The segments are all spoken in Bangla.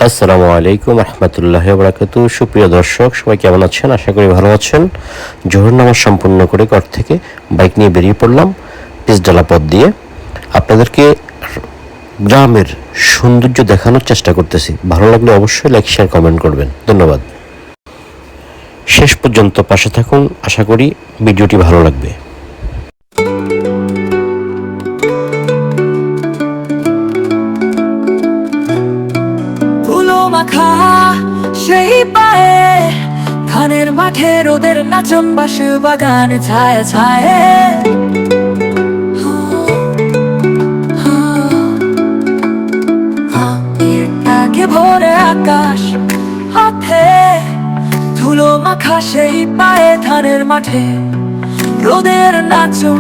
আসসালামু আলাইকুম রহমতুল্লাহি ওয়া বারাকাতুহু। সুপ্রিয় দর্শক, সবাই কেমন আছেন? আশা করি ভালো আছেন। জোহর নামাজ সম্পূর্ণ করে ঘর থেকে বাইক নিয়ে বেরিয়ে পড়লাম পিচঢালা পথ দিয়ে। আপনাদেরকে গ্রামের সৌন্দর্য দেখানোর চেষ্টা করতেছি। ভালো লাগলে অবশ্যই লাইক, শেয়ার, কমেন্ট করবেন। ধন্যবাদ। শেষ পর্যন্ত পাশে থাকুন, আশা করি ভিডিওটি ভালো লাগবে। মাখা সেই পায়ে ধানের মাঠে রোদের নাচন বাসু বাগান ছায় ছায় ভোরে আকাশ হাতে ধুলো মাখা সেই পায়ে ধানের মাঠে রোদের নাচন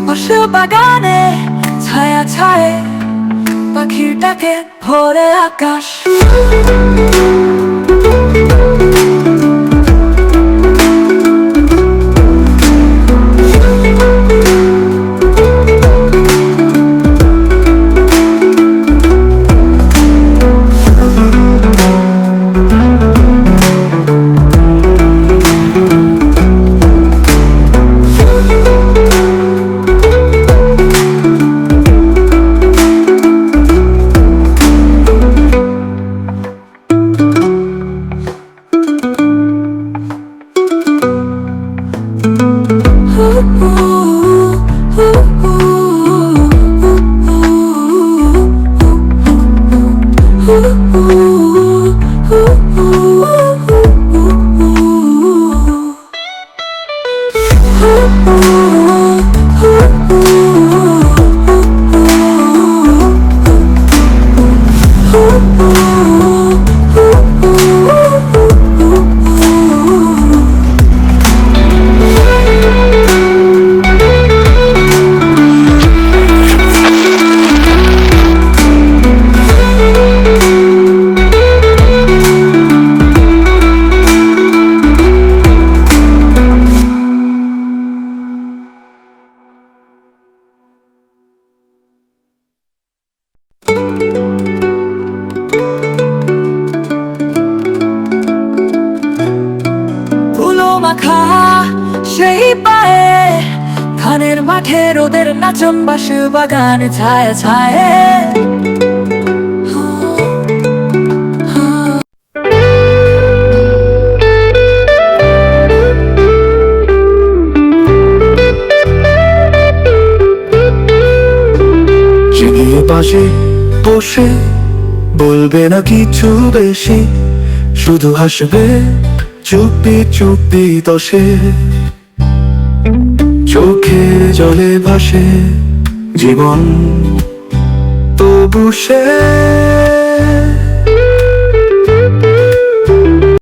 বাসু বাগানে ছায়া ছায় পাখির ডাকে ভোরে আকাশ। মাখা সেই পায়ে ধানের মাঠে রোদের নাচন বাসু বাগান ছায় ছায় পাশে বসে বলবে না কিছু বেশি, শুধু হাসবে চুপি চুপি দশে। চোখে জলে ভাসে জীবন তবু সে